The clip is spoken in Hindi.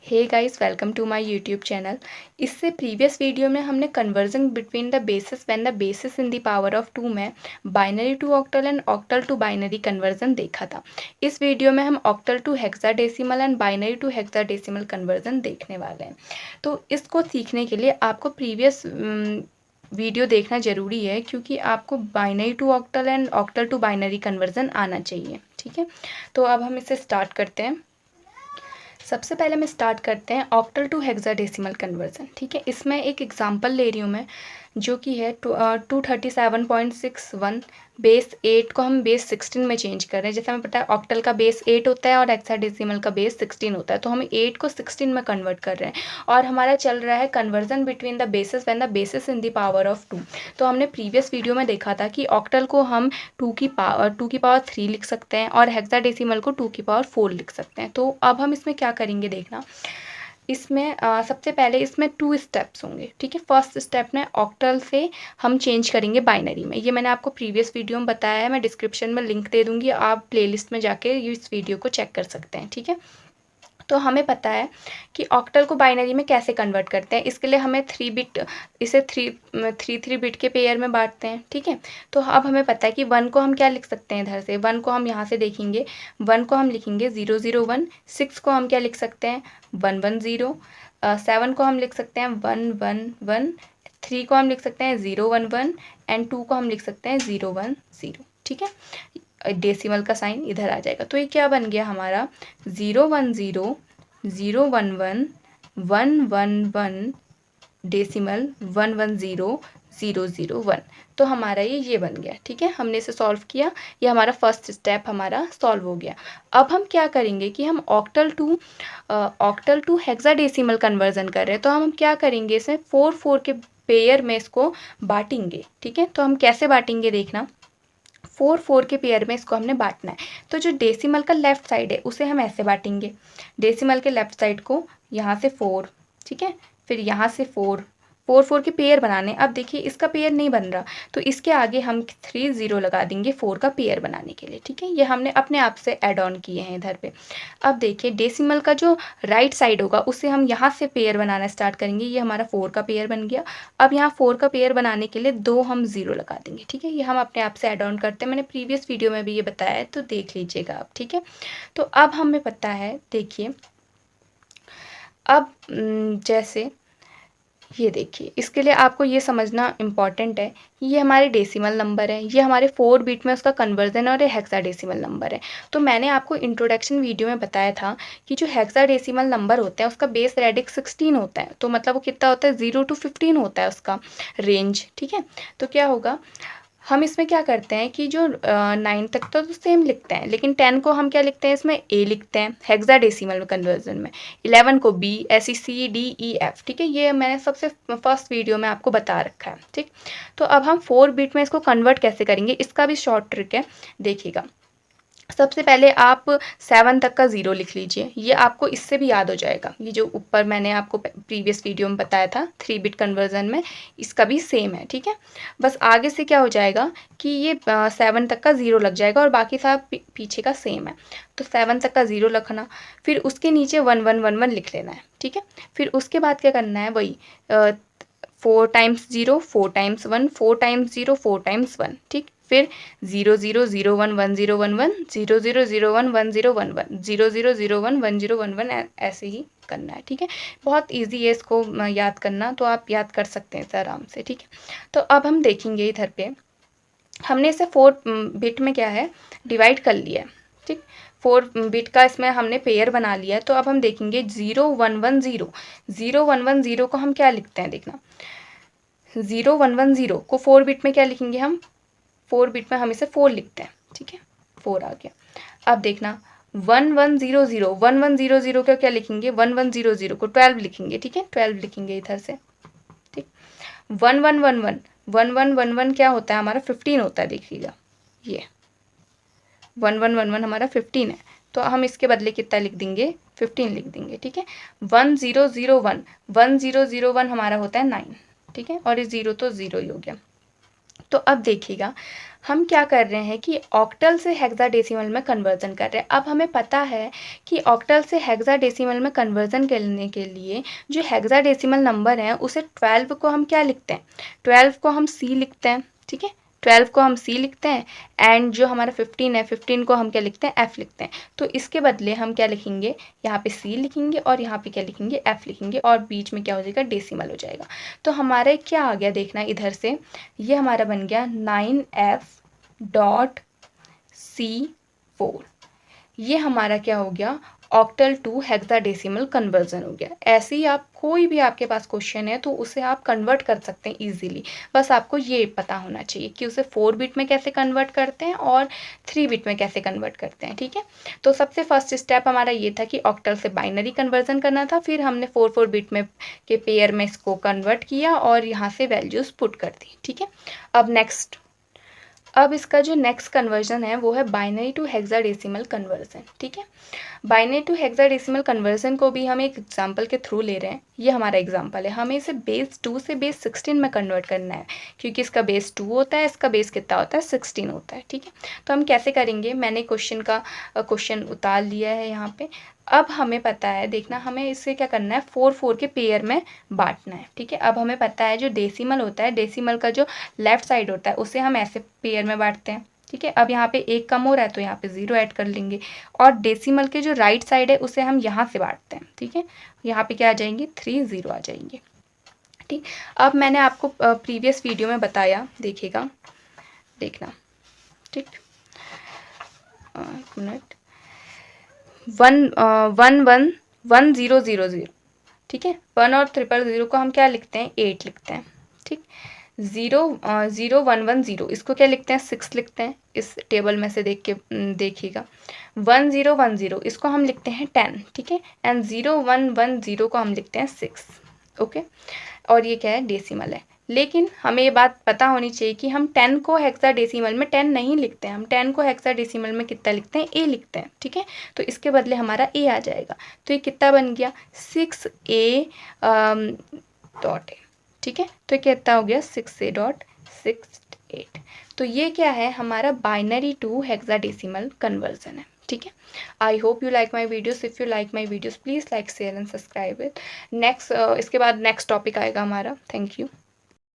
Hey guys, welcome to my YouTube channel. इससे प्रीवियस वीडियो में हमने conversion between the basis when the basis in the power of 2 में binary to octal and octal to binary conversion देखा था। इस वीडियो में हम octal to hexadecimal and binary to hexadecimal conversion देखने वाले हैं। तो इसको सीखने के लिए आपको प्रीवियस वीडियो देखना ज़रूरी है, क्योंकि आपको binary to octal and octal to binary conversion आना चाहिए। ठीक है, तो अब हम इसे स्टार्ट करते हैं। सबसे पहले हम स्टार्ट करते हैं ऑक्टल टू हेक्साडेसिमल कन्वर्जन। ठीक है, इसमें एक एग्जांपल ले रही हूँ मैं, जो कि है 237.61 बेस 8 को हम बेस 16 में चेंज कर रहे हैं। जैसे हमें पता है ऑक्टल का बेस 8 होता है और हेक्साडेसिमल का बेस 16 होता है, तो हम 8 को 16 में कन्वर्ट कर रहे हैं। और हमारा चल रहा है conversion between the basis when the basis in the power of 2। तो हमने प्रीवियस वीडियो में देखा था कि ऑक्टल को हम 2 की पावर 3 लिख सकते हैं और हेक्साडेसिमल को 2 की पावर 4 लिख सकते हैं। तो अब हम इसमें क्या करेंगे देखना। इसमें सबसे पहले इसमें 2 स्टेप्स होंगे। ठीक है, फर्स्ट स्टेप में ऑक्टल से हम चेंज करेंगे बाइनरी में। ये मैंने आपको प्रीवियस वीडियो में बताया है, मैं डिस्क्रिप्शन में लिंक दे दूँगी, आप प्लेलिस्ट में जाके इस वीडियो को चेक कर सकते हैं। ठीक है, तो हमें पता है कि ऑक्टल को बाइनरी में कैसे कन्वर्ट करते हैं। इसके लिए हमें 3 बिट, इसे 3 बिट के पेयर में बांटते हैं। ठीक है, तो अब हमें पता है कि 1 को हम क्या लिख सकते हैं। इधर से 1 को हम यहाँ से देखेंगे, 1 को हम लिखेंगे 001, 6 को हम क्या लिख सकते हैं 110, 7 को हम लिख सकते हैं 111, 3 को हम लिख सकते हैं 011 एंड 2 को हम लिख सकते हैं 010। ठीक है, डेसिमल का साइन इधर आ जाएगा। तो ये क्या बन गया हमारा 010, 011, 111 डेसिमल 110001। तो हमारा ये बन गया। ठीक है, हमने इसे सॉल्व किया, ये हमारा फर्स्ट स्टेप हमारा सॉल्व हो गया। अब हम क्या करेंगे कि हम ऑक्टल टू हेक्साडेसिमल कन्वर्जन कर रहे हैं, तो हम क्या करेंगे, इसमें 4 के पेयर में इसको बांटेंगे। ठीक है, तो हम कैसे बांटेंगे देखना। 4 के पेयर में इसको हमने बांटना है। तो जो डेसिमल का लेफ्ट साइड है उसे हम ऐसे बांटेंगे। डेसिमल के लेफ्ट साइड को यहाँ से 4, ठीक है, फिर यहाँ से 4 के पेयर बनाने। अब देखिए इसका पेयर नहीं बन रहा, तो इसके आगे हम 3 0 लगा देंगे 4 का पेयर बनाने के लिए। ठीक है, ये हमने अपने आप से ऐड ऑन किए हैं इधर पे। अब देखिए डेसिमल का जो राइट साइड होगा उसे हम यहाँ से पेयर बनाना स्टार्ट करेंगे। ये हमारा 4 का पेयर बन गया। अब यहाँ 4 का पेयर बनाने के लिए 2 हम 0 लगा देंगे। ठीक है, ये हम अपने आप से ऐड ऑन करते हैं, मैंने प्रीवियस वीडियो में भी ये बताया है, तो देख लीजिएगा आप। ठीक है, तो अब हमें पता है, देखिए अब जैसे ये देखिए, इसके लिए आपको ये समझना इम्पॉर्टेंट है, ये हमारे डेसिमल नंबर है, ये हमारे 4 बिट में उसका कन्वर्जन और ये हेक्साडेसिमल नंबर है। तो मैंने आपको इंट्रोडक्शन वीडियो में बताया था कि जो हेक्साडेसिमल नंबर होता है उसका बेस रेडिक्स 16 होता है। तो मतलब वो कितना होता है 0 to 15 होता है उसका रेंज। ठीक है, तो क्या होगा, हम इसमें क्या करते हैं कि जो 9 तक तो सेम लिखते हैं, लेकिन 10 को हम क्या लिखते हैं, इसमें ए लिखते हैं हेक्साडेसिमल कन्वर्जन में, 11 को बी, ऐसी सी डी ई एफ। ठीक है, ये मैंने सबसे फर्स्ट वीडियो में आपको बता रखा है। ठीक, तो अब हम 4 बिट में इसको कन्वर्ट कैसे करेंगे, इसका भी शॉर्ट ट्रिक है, देखिएगा। सबसे पहले आप 7 तक का 0 लिख लीजिए, ये आपको इससे भी याद हो जाएगा। ये जो ऊपर मैंने आपको प्रीवियस वीडियो में बताया था 3 बिट कन्वर्जन में, इसका भी सेम है। ठीक है, बस आगे से क्या हो जाएगा कि ये 7 तक का 0 लग जाएगा और बाकी सब पीछे का सेम है। तो 7 तक का 0 लिखना, फिर उसके नीचे 1111 लिख लेना है। ठीक है, फिर उसके बाद क्या करना है, वही 4 टाइम्स 0, 4 टाइम्स 1, 4 टाइम्स 0, 4 टाइम्स 1। ठीक, फिर 00011011, 00011011, 00011011, ऐसे ही करना है। ठीक है, बहुत इजी है इसको याद करना, तो आप याद कर सकते हैं इसे आराम से। ठीक है, तो अब हम देखेंगे इधर पे हमने इसे 4 बिट में क्या है डिवाइड कर लिया है। ठीक, 4 बिट का इसमें हमने पेयर बना लिया है। तो अब हम देखेंगे 0110 को हम क्या लिखते हैं देखना। 0110 को 4 बिट में क्या लिखेंगे हम, 4 बिट में हम इसे 4 लिखते हैं। ठीक है, 4 आ गया। अब देखना 1100 का क्या लिखेंगे, 1100 को 12 लिखेंगे। ठीक है, 12 लिखेंगे इधर से। ठीक, 1111 क्या होता है हमारा 15 होता है, देखिएगा ये 1111 हमारा 15 है, तो हम इसके बदले कितना लिख देंगे 15 लिख देंगे। ठीक है, 1001 हमारा होता है 9। ठीक है, और ये 0 तो 0 ही हो गया। तो अब देखिएगा हम क्या कर रहे हैं कि ऑक्टल से हेक्साडेसिमल में कन्वर्जन कर रहे हैं। अब हमें पता है कि ऑक्टल से हेक्साडेसिमल में कन्वर्जन करने के लिए जो हेक्साडेसिमल नंबर है उसे 12 को हम क्या लिखते हैं, 12 को हम सी लिखते हैं, ठीक है, 12 को हम सी लिखते हैं एंड जो हमारा 15 है 15 को हम क्या लिखते हैं, एफ लिखते हैं। तो इसके बदले हम क्या लिखेंगे, यहाँ पे सी लिखेंगे और यहाँ पे क्या लिखेंगे, एफ लिखेंगे और बीच में क्या हो जाएगा, डेसिमल हो जाएगा। तो हमारे क्या आ गया देखना इधर से, ये हमारा बन गया 9F.C4। ये हमारा क्या हो गया, ऑक्टल टू हेक्साडेसिमल कन्वर्जन हो गया। ऐसे ही आप कोई भी आपके पास क्वेश्चन है तो उसे आप कन्वर्ट कर सकते हैं इजीली। बस आपको ये पता होना चाहिए कि उसे 4 बिट में कैसे कन्वर्ट करते हैं और 3 बिट में कैसे कन्वर्ट करते हैं, ठीक है। तो सबसे फर्स्ट स्टेप हमारा ये था कि ऑक्टल से बाइनरी कन्वर्जन करना था, फिर हमने 4 बिट में के पेयर में इसको कन्वर्ट किया और यहाँ से वैल्यूज़ पुट कर दी, ठीक है। अब इसका जो नेक्स्ट कन्वर्जन है वो है बाइनरी टू हेक्साडेसिमल कन्वर्जन, ठीक है। बाइनरी टू हेक्साडेसिमल कन्वर्जन को भी हम एक एग्जांपल के थ्रू ले रहे हैं। ये हमारा एग्जांपल है, हमें इसे बेस 2 से बेस 16 में कन्वर्ट करना है, क्योंकि इसका बेस 2 होता है, इसका बेस कितना होता है, 16 होता है, ठीक है। तो हम कैसे करेंगे, मैंने क्वेश्चन उतार लिया है यहाँ पे। अब हमें पता है, देखना हमें इससे क्या करना है, 4 के पेयर में बांटना है, ठीक है। अब हमें पता है जो डेसिमल होता है, डेसिमल का जो लेफ्ट साइड होता है उसे हम ऐसे पेयर में बांटते हैं, ठीक है। अब यहाँ पे 1 कम हो रहा है तो यहाँ पे 0 ऐड कर लेंगे और डेसिमल के जो राइट साइड है उसे हम यहाँ से बांटते हैं, ठीक है। यहाँ पे क्या आ जाएंगे, 3 0 आ जाएंगे, ठीक। अब मैंने आपको प्रीवियस वीडियो में बताया, देखिएगा, देखना, ठीक। 1 मिनट, 1 ठीक है। 1 और 000 को हम क्या लिखते हैं, 8 लिखते हैं, ठीक। 0 इसको क्या लिखते हैं, 6 लिखते हैं, इस टेबल में से देख के देखिएगा। 1010 इसको हम लिखते हैं 10, ठीक है। एंड 0110 को हम लिखते हैं 6, ओके। और ये क्या है, डेसिमल है। लेकिन हमें ये बात पता होनी चाहिए कि हम 10 को हेक्साडेसिमल में 10 नहीं लिखते हैं, हम 10 को हेक्साडेसिमल में कितना लिखते हैं, ए लिखते हैं, ठीक है। तो इसके बदले हमारा ए आ जाएगा। तो ये कितना बन गया, 6A.A, ठीक है। तो ये कितना हो गया, 6A.68। तो ये क्या है, हमारा बाइनरी टू हेक्साडेसिमल कन्वर्जन है, ठीक है। I hope you like my videos. If you like my videos please like, share and subscribe it. Next इसके बाद नेक्स्ट टॉपिक आएगा हमारा। Thank you.